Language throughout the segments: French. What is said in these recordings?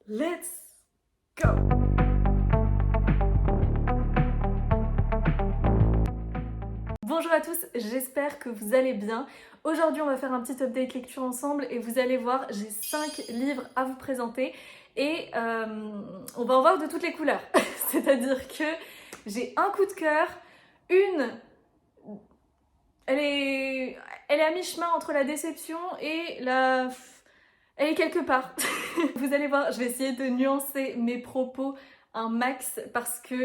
Let's go! Bonjour à tous, j'espère que vous allez bien. Aujourd'hui, on va faire un petit update lecture ensemble et vous allez voir, j'ai 5 livres à vous présenter et on va en voir de toutes les couleurs. C'est-à-dire que j'ai un coup de cœur, elle est à mi-chemin entre la déception et la... Elle est quelque part. Vous allez voir, je vais essayer de nuancer mes propos un max parce que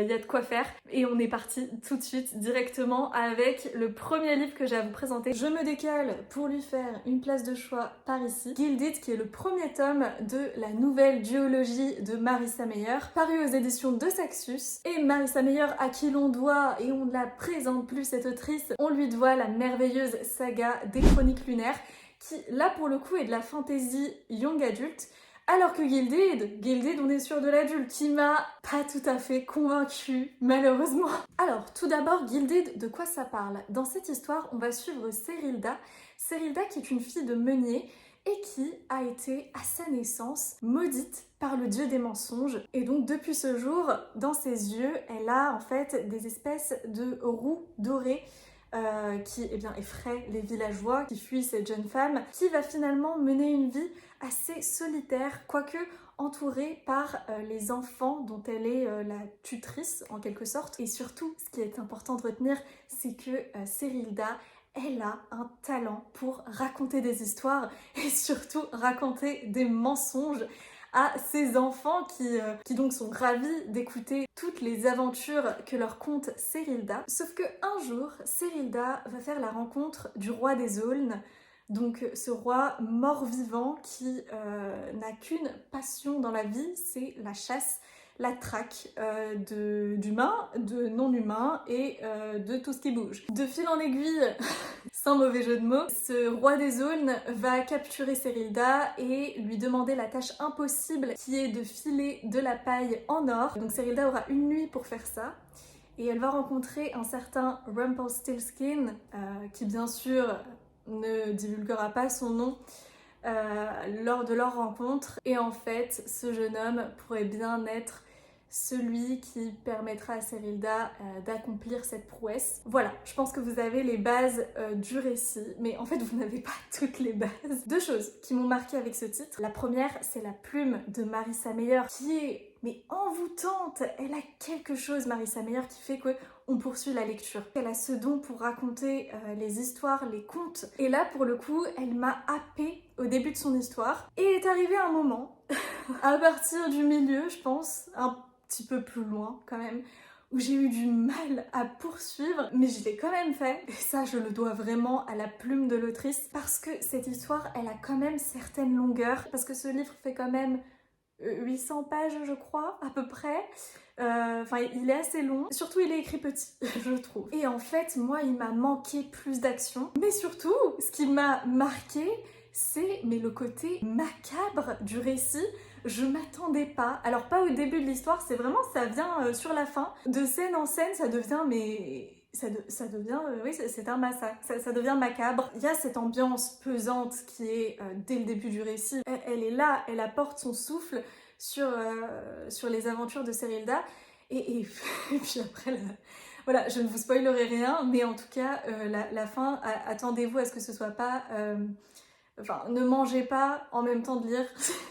y a de quoi faire. Et on est parti tout de suite directement avec le premier livre que j'ai à vous présenter. Je me décale pour lui faire une place de choix par ici. Gilded, qui est le premier tome de la nouvelle duologie de Marissa Meyer, paru aux éditions de Saxus. Et Marissa Meyer, à qui l'on doit, et on ne la présente plus cette autrice, on lui doit la merveilleuse saga des Chroniques lunaires, qui là pour le coup est de la fantasy young adulte, alors que Gilded on est sur de l'adulte, qui m'a pas tout à fait convaincue malheureusement. Alors tout d'abord, Gilded, de quoi ça parle? Dans cette histoire, on va suivre Serilda qui est une fille de meunier et qui a été à sa naissance maudite par le dieu des mensonges. Et donc depuis ce jour, dans ses yeux, elle a en fait des espèces de roues dorées qui effraie les villageois qui fuient cette jeune femme, qui va finalement mener une vie assez solitaire, quoique entourée par les enfants dont elle est la tutrice en quelque sorte. Et surtout, ce qui est important de retenir, c'est que Serilda, elle a un talent pour raconter des histoires et surtout raconter des mensonges à ces enfants qui donc sont ravis d'écouter toutes les aventures que leur conte Serilda. Sauf que un jour, Serilda va faire la rencontre du roi des aulnes, donc ce roi mort-vivant qui n'a qu'une passion dans la vie, c'est la chasse, la traque d'humains, de non-humains et de tout ce qui bouge. De fil en aiguille, sans mauvais jeu de mots, ce roi des aulnes va capturer Serilda et lui demander la tâche impossible qui est de filer de la paille en or. Donc Serilda aura une nuit pour faire ça. Et elle va rencontrer un certain Rumpelstiltskin, qui bien sûr ne divulguera pas son nom lors de leur rencontre. Et en fait, ce jeune homme pourrait bien être celui qui permettra à Serilda d'accomplir cette prouesse. Voilà, je pense que vous avez les bases du récit, mais en fait vous n'avez pas toutes les bases. Deux choses qui m'ont marqué avec ce titre. La première, c'est la plume de Marissa Meyer, qui est envoûtante. Elle a quelque chose, Marissa Meyer, qui fait que on poursuit la lecture. Elle a ce don pour raconter les histoires, les contes. Et là, pour le coup, elle m'a happée au début de son histoire. Et est arrivé un moment, à partir du milieu, je pense, un petit peu plus loin quand même, où j'ai eu du mal à poursuivre, mais je l'ai quand même fait. Et ça, je le dois vraiment à la plume de l'autrice, parce que cette histoire, elle a quand même certaines longueurs, parce que ce livre fait quand même 800 pages, je crois, à peu près. Enfin, il est assez long. Surtout, il est écrit petit, je trouve. Et en fait, moi, il m'a manqué plus d'action. Mais surtout, ce qui m'a marqué, c'est le côté macabre du récit. Je m'attendais pas. Alors, pas au début de l'histoire, c'est vraiment, ça vient sur la fin. De scène en scène, ça devient, ça devient, oui, c'est un massacre, ça devient macabre. Il y a cette ambiance pesante qui est dès le début du récit. Elle est là, elle apporte son souffle sur les aventures de Serilda. Et puis après, voilà, je ne vous spoilerai rien, mais en tout cas, la fin, attendez-vous à ce que ce soit pas... Enfin, ne mangez pas en même temps de lire,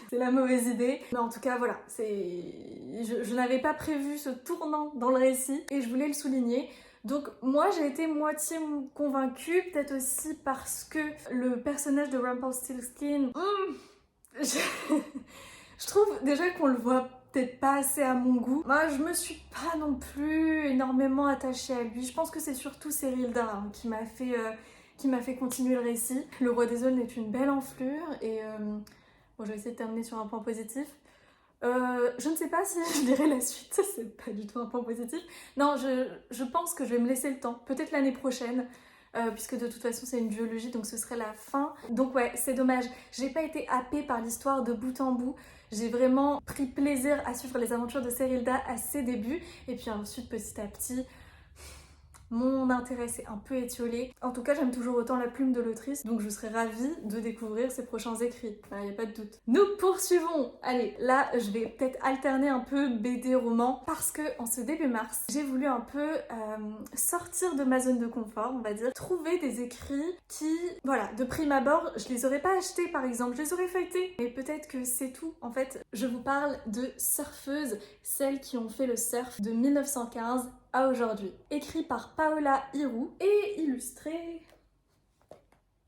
c'est la mauvaise idée. Mais en tout cas, voilà, je n'avais pas prévu ce tournant dans le récit et je voulais le souligner. Donc moi, j'ai été moitié convaincue, peut-être aussi parce que le personnage de Rumpelstiltskin, je trouve déjà qu'on le voit peut-être pas assez à mon goût. Moi, je me suis pas non plus énormément attachée à lui. Je pense que c'est surtout Serilda qui m'a fait continuer le récit. Le roi des aulnes est une belle enflure et bon, je vais essayer de terminer sur un point positif. Je ne sais pas si je lirai la suite, c'est pas du tout un point positif. Non, je pense que je vais me laisser le temps, peut-être l'année prochaine, puisque de toute façon c'est une duologie, donc ce serait la fin. Donc ouais, c'est dommage, j'ai pas été happée par l'histoire de bout en bout. J'ai vraiment pris plaisir à suivre les aventures de Serilda à ses débuts, et puis ensuite petit à petit, mon intérêt s'est un peu étiolé. En tout cas, j'aime toujours autant la plume de l'autrice, donc je serais ravie de découvrir ses prochains écrits. Il n'y a pas de doute. Nous poursuivons. Allez, là, je vais peut-être alterner un peu BD roman, parce que en ce début mars, j'ai voulu un peu sortir de ma zone de confort, on va dire, trouver des écrits qui, voilà, de prime abord, je les aurais pas achetés par exemple, je les aurais feuilletés, mais peut-être que c'est tout. En fait, je vous parle de surfeuses, celles qui ont fait le surf de 1915 à aujourd'hui. Écrit par Paola Hiroux et illustré...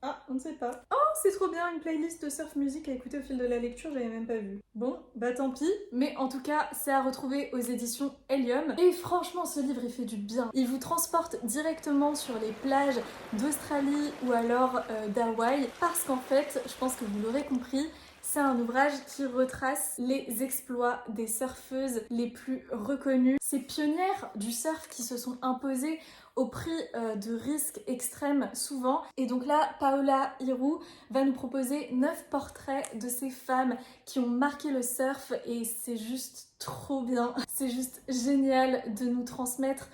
Ah, on ne sait pas. Oh, c'est trop bien, une playlist de surf music à écouter au fil de la lecture, j'avais même pas vu. Bon, bah tant pis, mais en tout cas, c'est à retrouver aux éditions Helium. Et franchement, ce livre, il fait du bien. Il vous transporte directement sur les plages d'Australie ou alors d'Hawaï, parce qu'en fait, je pense que vous l'aurez compris, c'est un ouvrage qui retrace les exploits des surfeuses les plus reconnues, ces pionnières du surf qui se sont imposées au prix de risques extrêmes souvent. Et donc là, Paola Hiroux va nous proposer 9 portraits de ces femmes qui ont marqué le surf et c'est juste trop bien. C'est juste génial de nous transmettre,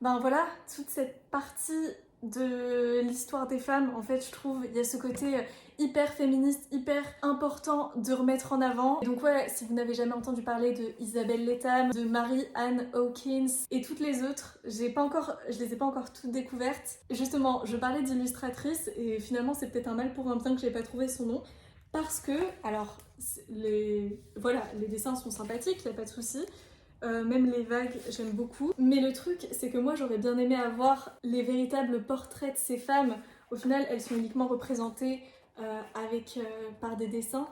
ben voilà, toute cette partie de l'histoire des femmes. En fait, je trouve, il y a ce côté hyper féministe, hyper important de remettre en avant. Et donc ouais, si vous n'avez jamais entendu parler de Isabelle Letham, de Mary-Anne Hawkins et toutes les autres, je les ai pas encore toutes découvertes. Justement, je parlais d'illustratrice et finalement c'est peut-être un mal pour un bien que j'ai pas trouvé son nom. Parce que, alors, les dessins sont sympathiques, il n'y a pas de souci. Même les vagues, j'aime beaucoup. Mais le truc, c'est que moi, j'aurais bien aimé avoir les véritables portraits de ces femmes. Au final, elles sont uniquement représentées par des dessins.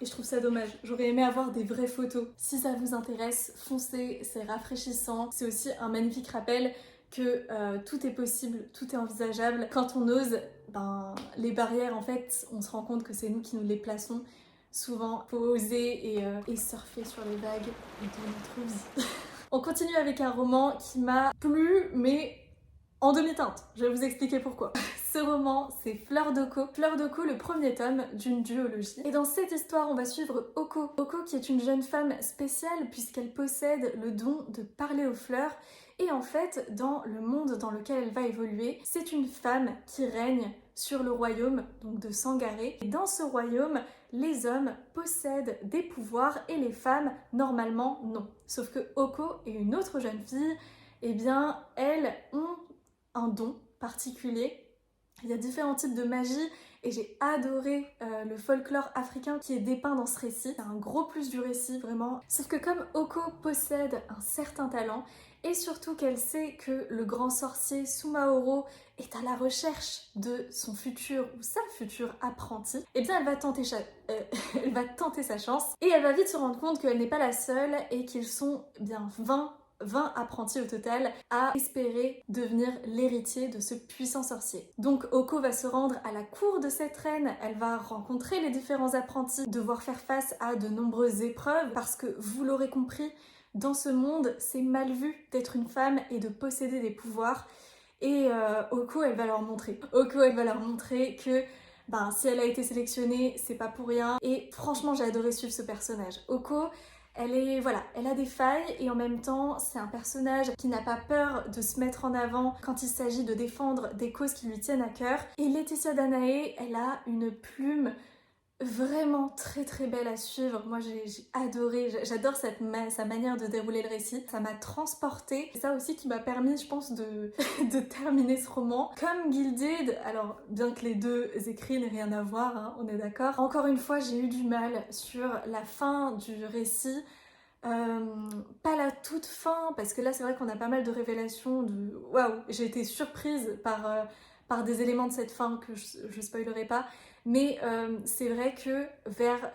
Et je trouve ça dommage. J'aurais aimé avoir des vraies photos. Si ça vous intéresse, foncez, c'est rafraîchissant. C'est aussi un magnifique rappel que tout est possible, tout est envisageable. Quand on ose, ben, les barrières, en fait, on se rend compte que c'est nous qui nous les plaçons. Souvent, faut oser et surfer sur les vagues de notre vie. On continue avec un roman qui m'a plu, mais en demi-teinte. Je vais vous expliquer pourquoi. Ce roman, c'est Fleur d'Oko. Fleur d'Oko, le premier tome d'une duologie. Et dans cette histoire, on va suivre Oko. Oko qui est une jeune femme spéciale puisqu'elle possède le don de parler aux fleurs. Et en fait, dans le monde dans lequel elle va évoluer, c'est une femme qui règne sur le royaume donc de Sangaré. Et dans ce royaume, les hommes possèdent des pouvoirs et les femmes, normalement, non. Sauf que Oko et une autre jeune fille, eh bien, elles ont un don particulier. Il y a différents types de magie et j'ai adoré le folklore africain qui est dépeint dans ce récit. C'est un gros plus du récit, vraiment. Sauf que comme Oko possède un certain talent et surtout qu'elle sait que le grand sorcier Sumaoro est à la recherche de son futur ou sa future apprentie, eh bien elle va tenter sa chance et elle va vite se rendre compte qu'elle n'est pas la seule et qu'ils sont bien 20 apprentis au total à espérer devenir l'héritier de ce puissant sorcier. Donc Oko va se rendre à la cour de cette reine, elle va rencontrer les différents apprentis, devoir faire face à de nombreuses épreuves parce que vous l'aurez compris, dans ce monde c'est mal vu d'être une femme et de posséder des pouvoirs et Oko elle va leur montrer. Oko elle va leur montrer que ben, si elle a été sélectionnée c'est pas pour rien et franchement j'ai adoré suivre ce personnage. Oko elle a des failles et en même temps, c'est un personnage qui n'a pas peur de se mettre en avant quand il s'agit de défendre des causes qui lui tiennent à cœur. Et Laetitia Danae, elle a une plume vraiment très très belle à suivre. Moi j'ai adoré, j'adore sa manière de dérouler le récit. Ça m'a transportée. C'est ça aussi qui m'a permis, je pense, de terminer ce roman. Comme Gilded, alors bien que les deux écrits n'aient rien à voir, hein, on est d'accord. Encore une fois, j'ai eu du mal sur la fin du récit. Pas la toute fin, parce que là c'est vrai qu'on a pas mal de révélations de... Waouh, j'ai été surprise par des éléments de cette fin que je spoilerai pas. Mais c'est vrai que vers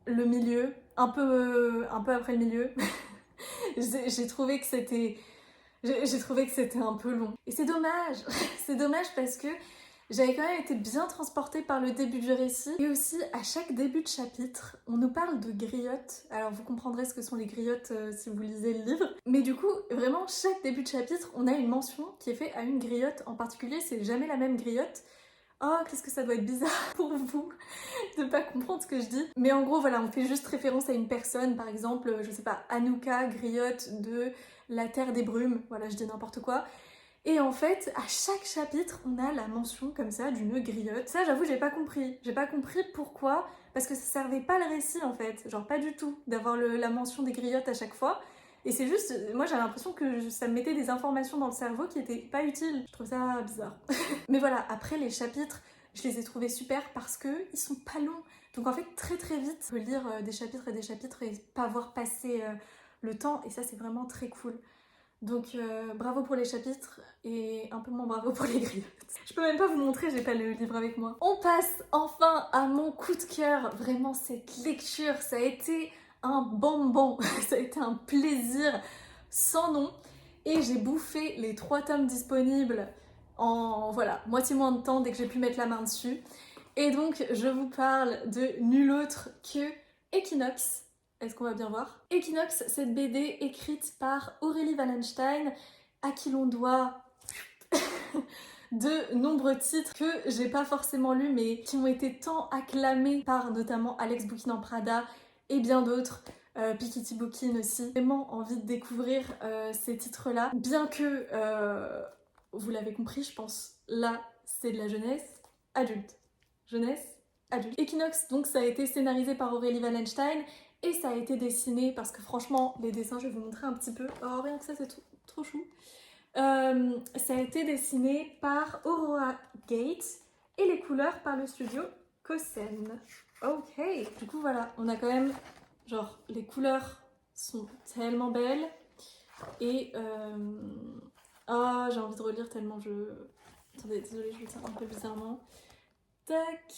le milieu, un peu après le milieu, j'ai trouvé que c'était un peu long. Et c'est dommage, c'est dommage parce que j'avais quand même été bien transportée par le début du récit. Et aussi, à chaque début de chapitre, on nous parle de griottes. Alors vous comprendrez ce que sont les griottes si vous lisez le livre. Mais du coup, vraiment, chaque début de chapitre, on a une mention qui est faite à une griotte en particulier. C'est jamais la même griotte. Oh, qu'est-ce que ça doit être bizarre pour vous de pas comprendre ce que je dis. Mais en gros, voilà, on fait juste référence à une personne, par exemple, je sais pas, Anouka, griotte de la Terre des Brumes, voilà, je dis n'importe quoi. Et en fait, à chaque chapitre, on a la mention comme ça d'une griotte. Ça, j'avoue, j'ai pas compris. J'ai pas compris pourquoi, parce que ça servait pas le récit en fait. Genre pas du tout d'avoir la mention des griottes à chaque fois. Et c'est juste, moi j'ai l'impression que ça me mettait des informations dans le cerveau qui étaient pas utiles. Je trouve ça bizarre. Mais voilà, après les chapitres, je les ai trouvés super parce que ils sont pas longs. Donc en fait, très très vite, on peut lire des chapitres et pas voir passer le temps. Et ça, c'est vraiment très cool. Donc bravo pour les chapitres et un peu moins bravo pour les griottes. Je peux même pas vous montrer, j'ai pas le livre avec moi. On passe enfin à mon coup de cœur. Vraiment, cette lecture, ça a été un bonbon. Ça a été un plaisir sans nom. Et j'ai bouffé les 3 tomes disponibles en voilà, moitié moins de temps dès que j'ai pu mettre la main dessus. Et donc je vous parle de nul autre que Equinox. Est-ce qu'on va bien voir? Equinox, cette BD écrite par Aurélie Wallenstein, à qui l'on doit de nombreux titres que j'ai pas forcément lus mais qui ont été tant acclamés par notamment Alex Bouquin en Prada et bien d'autres. Piketty Bookin aussi. Vraiment envie de découvrir ces titres-là. Bien que, vous l'avez compris, je pense, là, c'est de la jeunesse adulte. Jeunesse adulte. Equinox, donc, ça a été scénarisé par Aurélie Wallenstein et ça a été dessiné parce que franchement, les dessins, je vais vous montrer un petit peu. Oh, rien que ça, c'est trop chou. Ça a été dessiné par Aurora Gates et les couleurs par le studio Kosen. Ok, du coup voilà, on a quand même, genre, les couleurs sont tellement belles et ah, j'ai envie de relire tellement je... Attendez, désolée, je le tiens un peu bizarrement. Tac,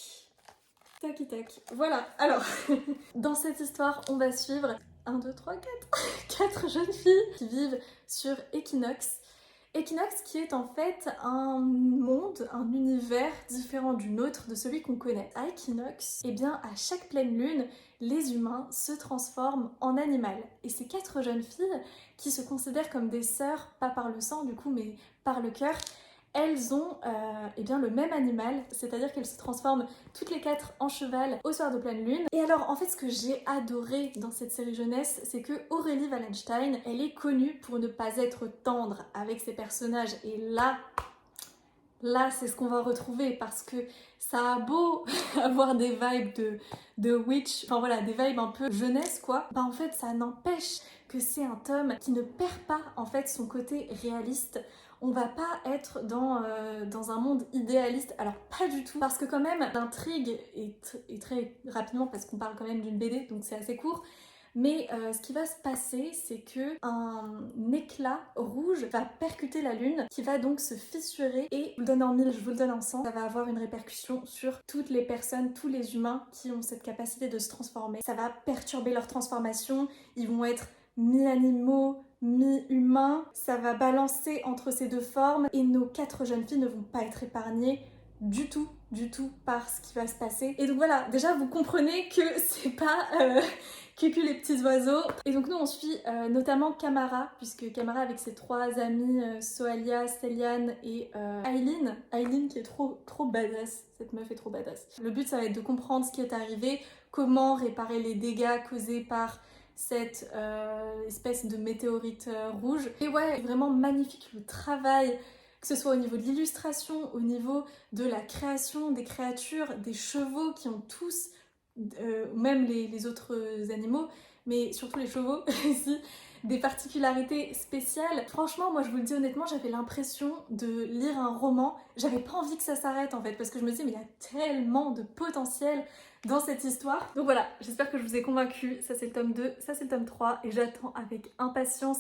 tac, tac. Voilà, alors, dans cette histoire, on va suivre 1, 2, 3, 4 4 jeunes filles qui vivent sur Equinox. Equinox qui est en fait un monde, un univers différent du nôtre, de celui qu'on connaît. À Equinox, eh bien à chaque pleine lune, les humains se transforment en animal. Et ces 4 jeunes filles, qui se considèrent comme des sœurs, pas par le sang du coup, mais par le cœur, elles ont eh bien, le même animal, c'est-à-dire qu'elles se transforment toutes les 4 en cheval au soir de pleine lune. Et alors en fait ce que j'ai adoré dans cette série jeunesse, c'est que Aurélie Wallenstein, elle est connue pour ne pas être tendre avec ses personnages. Et là c'est ce qu'on va retrouver parce que ça a beau avoir des vibes de witch, enfin voilà, des vibes un peu jeunesse quoi, bah en fait ça n'empêche que c'est un tome qui ne perd pas en fait son côté réaliste. On va pas être dans un monde idéaliste, alors pas du tout, parce que quand même l'intrigue est très rapidement, parce qu'on parle quand même d'une BD, donc c'est assez court, mais ce qui va se passer, c'est que un éclat rouge va percuter la lune, qui va donc se fissurer, et je vous le donne en mille, je vous le donne en cent, ça va avoir une répercussion sur toutes les personnes, tous les humains qui ont cette capacité de se transformer. Ça va perturber leur transformation, ils vont être mi-animaux, mi-humains, ça va balancer entre ces 2 formes, et nos 4 jeunes filles ne vont pas être épargnées du tout par ce qui va se passer. Et donc voilà, déjà vous comprenez que c'est pas que les petits oiseaux. Et donc nous on suit notamment Camara, puisque Camara avec ses 3 amies, Soalia, Céliane et Aileen. Aileen qui est trop badass, cette meuf est trop badass. Le but ça va être de comprendre ce qui est arrivé, comment réparer les dégâts causés par cette espèce de météorite rouge. Et ouais, vraiment magnifique le travail, que ce soit au niveau de l'illustration, au niveau de la création des créatures, des chevaux qui ont tous, même les autres animaux, mais surtout les chevaux ici, des particularités spéciales. Franchement, moi je vous le dis honnêtement, j'avais l'impression de lire un roman. J'avais pas envie que ça s'arrête en fait, parce que je me disais mais il y a tellement de potentiel dans cette histoire. Donc voilà, j'espère que je vous ai convaincu. Ça c'est le tome 2, ça c'est le tome 3 et j'attends avec impatience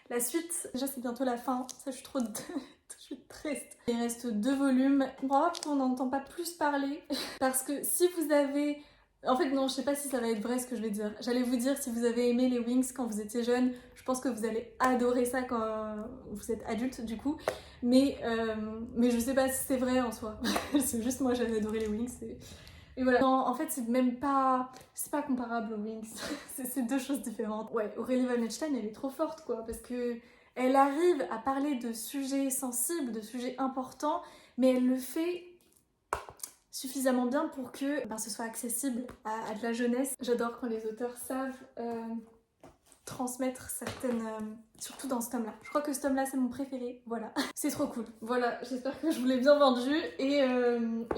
la suite. Déjà c'est bientôt la fin, ça je suis trop... Je suis triste. Il reste 2 volumes. On voit qu'on n'entend pas plus parler parce que si vous avez... En fait non, je sais pas si ça va être vrai ce que je vais dire. J'allais vous dire si vous avez aimé les Wings quand vous étiez jeune, je pense que vous allez adorer ça quand vous êtes adulte du coup. Mais je sais pas si c'est vrai en soi. C'est juste moi j'avais adoré les Wings et voilà. Non, en fait c'est même pas... C'est pas comparable aux Wings. C'est 2 choses différentes. Ouais, Aurélie Wallenstein elle est trop forte quoi, parce que elle arrive à parler de sujets sensibles, de sujets importants, mais elle le fait suffisamment bien pour que ce soit accessible à de la jeunesse. J'adore quand les auteurs savent transmettre certaines... surtout dans ce tome-là. Je crois que ce tome-là, c'est mon préféré. Voilà. C'est trop cool. Voilà, j'espère que je vous l'ai bien vendu. Et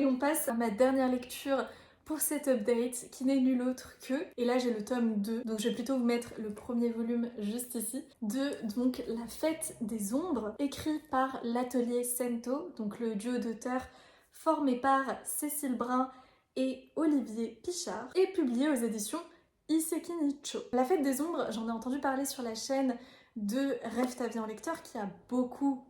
on passe à ma dernière lecture pour cet update qui n'est nul autre que, et là j'ai le tome 2, donc je vais plutôt vous mettre le premier volume juste ici, de donc La Fête des Ombres, écrit par l'Atelier Sento, donc le duo d'auteurs formé par Cécile Brun et Olivier Pichard, et publié aux éditions Iseki Nicho. La Fête des Ombres, j'en ai entendu parler sur la chaîne de Rêve ta vie en lecteur qui a beaucoup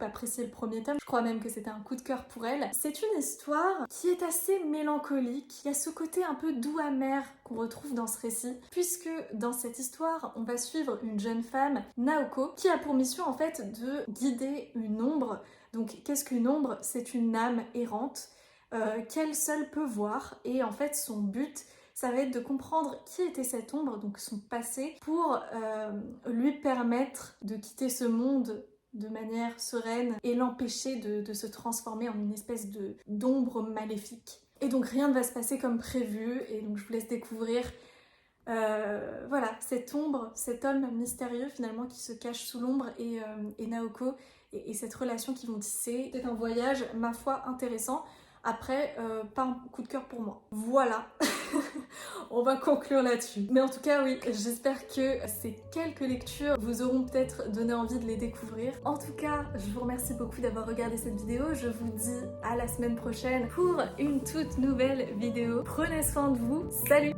apprécié le premier tome. Je crois même que c'était un coup de cœur pour elle. C'est une histoire qui est assez mélancolique, qui a ce côté un peu doux amer qu'on retrouve dans ce récit, puisque dans cette histoire, on va suivre une jeune femme, Naoko, qui a pour mission en fait de guider une ombre. Donc qu'est-ce qu'une ombre? C'est une âme errante qu'elle seule peut voir, et en fait son but ça va être de comprendre qui était cette ombre, donc son passé, pour lui permettre de quitter ce monde de manière sereine et l'empêcher de se transformer en une espèce d'ombre maléfique. Et donc rien ne va se passer comme prévu, et donc je vous laisse découvrir voilà, cette ombre, cet homme mystérieux finalement qui se cache sous l'ombre, et Naoko, et cette relation qu'ils vont tisser. C'est un voyage, ma foi, intéressant. Après, pas un coup de cœur pour moi. Voilà, on va conclure là-dessus. Mais en tout cas, oui, j'espère que ces quelques lectures vous auront peut-être donné envie de les découvrir. En tout cas, je vous remercie beaucoup d'avoir regardé cette vidéo. Je vous dis à la semaine prochaine pour une toute nouvelle vidéo. Prenez soin de vous. Salut!